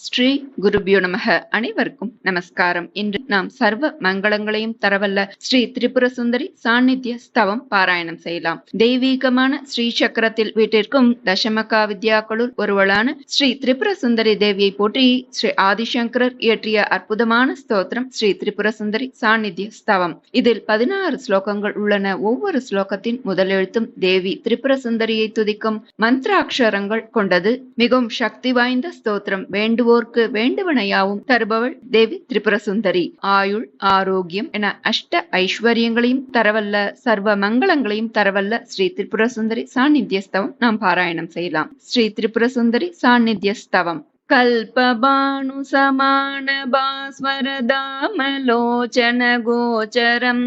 ஸ்ரீ குருபியோ நமக. அனைவருக்கும் நமஸ்காரம். இன்று நாம் சர்வ மங்களங்களையும் தரவல்ல ஸ்ரீ திரிபுர சுந்தரி சாநித்திய ஸ்தவம் பாராயணம் செய்யலாம். தெய்வீகமான ஸ்ரீ சக்கரத்தில் வீட்டிற்கும் தசமகா வித்யாக்களுள் ஒருவளான ஸ்ரீ திரிபுர சுந்தரி தேவியை போற்றி ஸ்ரீ ஆதிசங்கரர் இயற்றிய அற்புதமான ஸ்தோத்திரம் ஸ்ரீ திரிபுர சுந்தரி சாநித்திய ஸ்தவம். இதில் 16 ஸ்லோகங்கள் உள்ளன. ஒவ்வொரு ஸ்லோகத்தின் முதலெழுத்தும் தேவி திரிபுர சுந்தரியை துதிக்கும் மந்திராட்சரங்கள் கொண்டது. மிகவும் சக்தி வாய்ந்த ஸ்தோத்திரம். வேண்டுவோர்க்கு வேண்டுவனையாவும் தருபவள் தேவி திரிபுர சுந்தரி. ஆயுள் ஆரோக்கியம் என அஷ்ட ஐஸ்வர்யங்களையும் தரவல்ல, சர்வ மங்களங்களையும் தரவல்ல ஸ்ரீ திரிபுர சுந்தரி சாநித்திய ஸ்தவம் நாம் பாராயணம் செய்யலாம். ஸ்ரீ திரிபுர சுந்தரி சாநித்திய ஸ்தவம். கல்பபாணு சமான பாஸ்வரதாமலோச்சன கோச்சரம்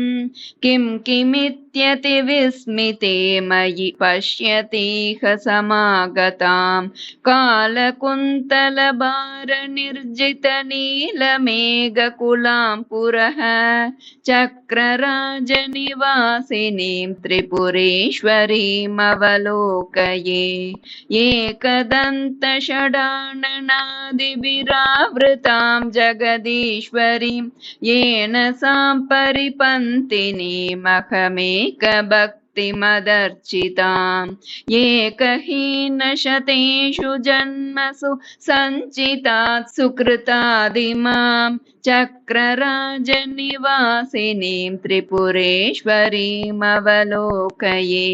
கிம் கிமித்யதி விஸ்மிதே மயி பஷ்யதீஹ சமாகதாம் காலகுந்தல பார நிர்ஜித நீலமேக குலாம் புரஹ சக்ரராஜ நிவாசினீம் திரிபுரேஸ்வரீம் அவலோகயே ஏகதந்த ஷடானன नादिभिरावृतां जगदीश्वरीं येन सां परिपन्थिनीमहमेकभक्तिमदर्चिताम् एकहीनशतेषु जन्मसु सञ्चितात् सुकृतादिमां चक्रराजनिवासिनीं त्रिपुरेश्वरीम् अवलोकये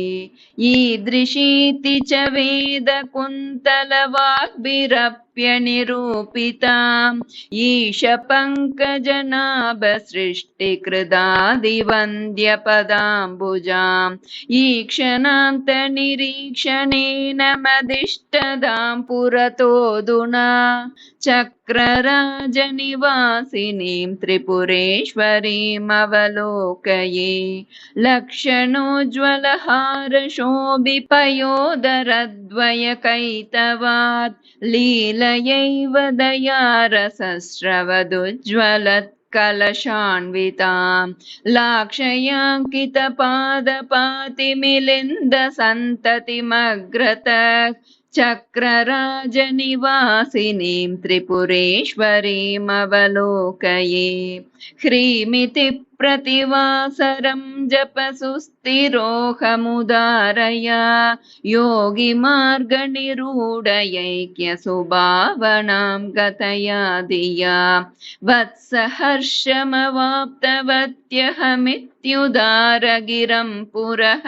ईदृशीति च वेदकुन्तलवाग्भिरप्यनिरूपिताम् ईशपङ्कजनाभसृष्टिकृदादिवन्द्यपदाम्बुजाम् ईक्षणान्तनिरीक्षणेन मदिष्टदां पुरतोऽधुना चक्रराजनिवासिनीं त्रिपुरेश्वरीम् अवलोकये लक्षणोज्ज्वलहारशोभिपयोदरद्वयकैतवात् लीलयैव दयारसस्रवदुज्ज्वलत् कलशान्वितां लाक्षयाङ्कितपादपातिमिलिन्दसन्ततिमग्रतः चक्रराजनिवासिनीं त्रिपुरेश्वरीम् अवलोकये ह्रीमिति प्रतिवासरं जपसुस्थिरोहमुदारया योगिमार्गनिरूढयैक्यसुभावनां गतया धिया वत्सहर्षमवाप्तवत्यहमित्युदारगिरं पुरः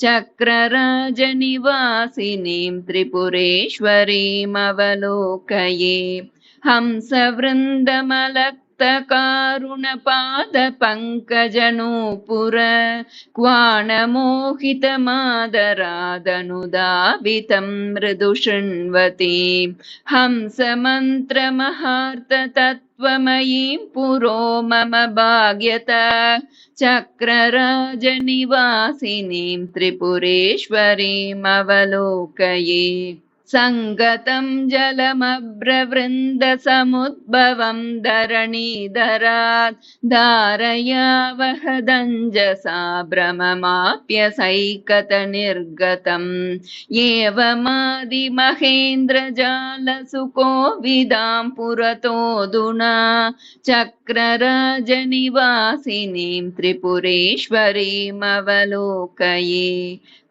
चक्रराजनिवासिनीं त्रिपुरेश्वरीम् अवलोकये हंसवृन्दमलक्तकारुणपादपङ्कजनूपुर क्वाणमोहितमादरादनुदावितं मृदु शृण्वती हंसमन्त्रमहार्ततत्त्वमयीं पुरो मम भाग्यतः चक्रराजनिवासिनीं त्रिपुरेश्वरीम् अवलोकये सङ्गतं जलमभ्रवृन्दसमुद्भवं धरणीधरात् धारयावहदञ्जसा भ्रममाप्यसैकतनिर्गतम् एवमादिमहेन्द्रजालसुकोविदां पुरतोऽधुना चक्रराजनिवासिनीं त्रिपुरेश्वरीम् अवलोकये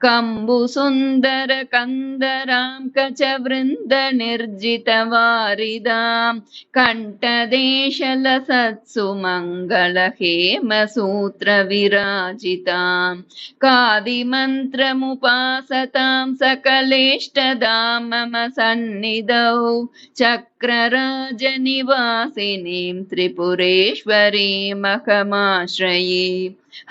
कम्बुसुन्दरकन्दरां कचवृन्दनिर्जितवारिदां कण्ठदेशलसत्सु मङ्गलहेमसूत्रविराजितां कादिमन्त्रमुपासतां सकलेष्टदां मम सन्निधौ चक्रराजनिवासिनीं त्रिपुरेश्वरीम् अहमाश्रये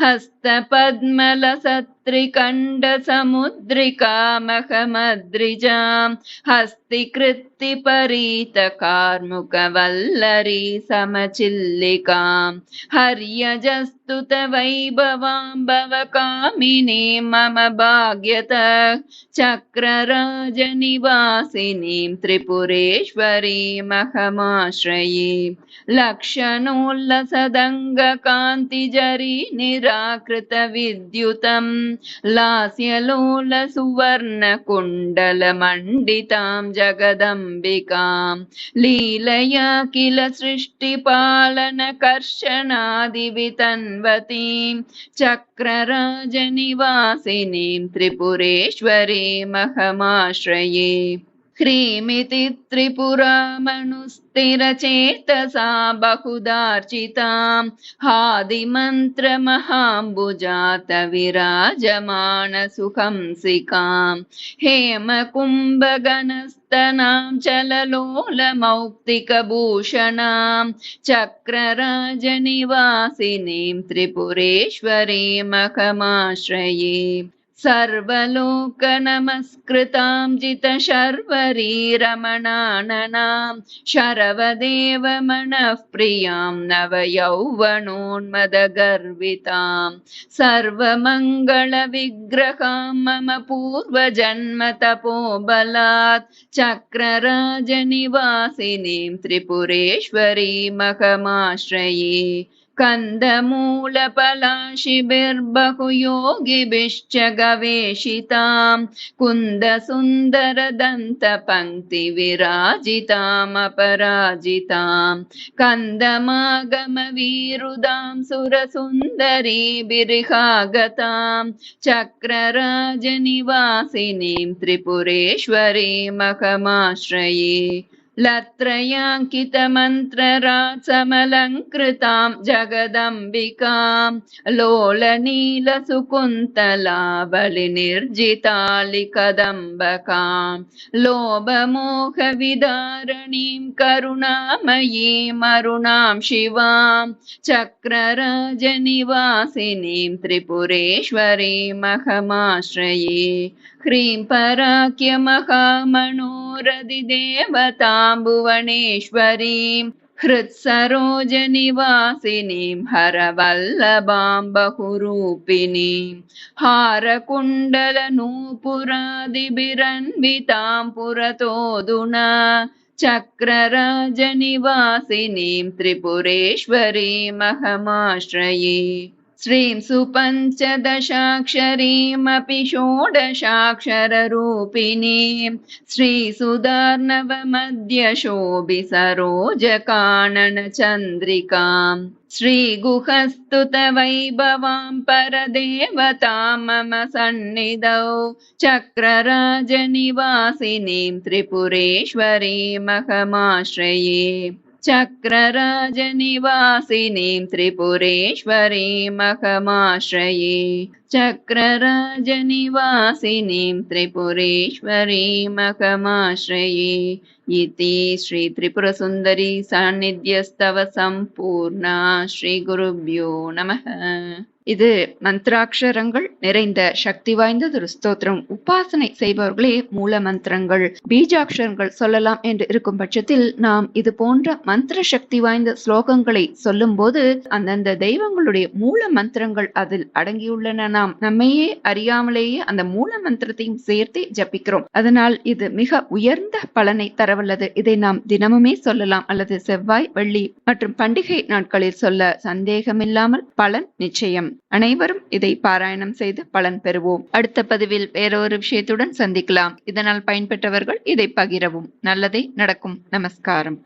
हस्तपद्मलसत्रिकण्डसमुद्रिकामहमद्रिजां हस्तिकृत्तिपरीतकार्मुकवल्लरी समचिल्लिकां हर्यजस्तुतवैभवां भवकामिनीं मम भाग्यतः चक्रराजनिवासिनीं त्रिपुरेश्वरीम् अहमाश्रये लक्षणोल्लसदङ्गकान्तिजरी निराकृतविद्युतं लास्यलोलसुवर्णकुण्डलमण्डितां जगदम्बिकां लीलया किल सृष्टिपालनकर्षणादिवितन्वतीं चक्रराजनिवासिनीं त्रिपुरेश्वरीमहमाश्रये। ह्रीमिति त्रिपुरामनुस्थिरचेतसा बहुदार्चितां हादिमन्त्रमहाम्बुजात विराजमानसुहंसिकां हेमकुम्भगणस्तनां चललोलमौक्तिकभूषणां चक्रराजनिवासिनीं त्रिपुरेश्वरीमहमाश्रये। सर्वलोकनमस्कृतां जितशर्वरीरमणाननां शरवदेव मनःप्रियां नवयौवनोन्मदगर्वितां सर्वमङ्गलविग्रहां मम पूर्वजन्मतपोबलात् चक्रराजनिवासिनीं त्रिपुरेश्वरीमहमाश्रये। कन्दमूलपलाशिभिर्बहुयोगिभिश्च गवेषितां कुन्दसुन्दरदन्तपङ्क्तिविराजितामपराजितां कन्दमागमवीरुदां सुरसुन्दरीभिरिहागतां चक्रराजनिवासिनीं त्रिपुरेश्वरीमहमाश्रये। लत्रयाङ्कितमन्त्ररात्समलङ्कृतां जगदम्बिकां लोलनीलसुकुन्तलावलिनिर्जितालिकदम्बकां लोभमोहविदारणीं करुणामयीं अरुणां शिवां चक्रराजनिवासिनीं त्रिपुरेश्वरीमहमाश्रये। ह्रीं पराख्यमहामनोरधिदेवतां भुवनेश्वरीं हृत्सरोजनिवासिनीं हरवल्लभां बहुरूपिणीं हारकुण्डलनूपुरादिभिरन्वितां पुरतोऽधुना चक्रराजनिवासिनीं त्रिपुरेश्वरीमहमाश्रये। श्रीं सुपञ्चदशाक्षरीमपि षोडशाक्षररूपिणीं श्रीसुधार्णवमध्यशोभिसरोजकाननचन्द्रिकां श्रीगुहस्तुतवैभवां परदेवतां मम सन्निधौ चक्रराजनिवासिनीं त्रिपुरेश्वरीमहमाश्रये। चक्रराजनिवासिनीं त्रिपुरेश्वरीमहमाश्रये। चक्रराजनिवासिनीं त्रिपुरेश्वरीमहमाश्रये। इति श्री त्रिपुरसुन्दरी सान्निध्यस्तव सम्पूर्णा। श्री गुरुभ्यो नमः. இது மந்திராட்சரங்கள் நிறைந்த சக்தி வாய்ந்ததொரு ஸ்தோத்திரம். உபாசனை செய்பவர்களே மூல மந்திரங்கள் பீஜாட்சரங்கள் சொல்லலாம் என்று இருக்கும் பட்சத்தில் நாம் இது போன்ற மந்திர சக்தி வாய்ந்த ஸ்லோகங்களை சொல்லும் போது அந்தந்த தெய்வங்களுடைய மூல மந்திரங்கள் அதில் அடங்கியுள்ளன. நாம் நம்மையே அறியாமலேயே அந்த மூல மந்திரத்தையும் சேர்த்து ஜபிக்கிறோம். அதனால் இது மிக உயர்ந்த பலனை தரவல்லது. இதை நாம் தினமுமே சொல்லலாம் அல்லது செவ்வாய், வெள்ளி மற்றும் பண்டிகை நாட்களில் சொல்ல சந்தேகமில்லாமல் பலன் நிச்சயம். அனைவரும் இதை பாராயணம் செய்து பலன் பெறுவோம். அடுத்த பதிவில் வேறொரு விஷயத்துடன் சந்திக்கலாம். இதனால் பயன்பெற்றவர்கள் இதை பகிரவும். நல்லதே நடக்கும். நமஸ்காரம்.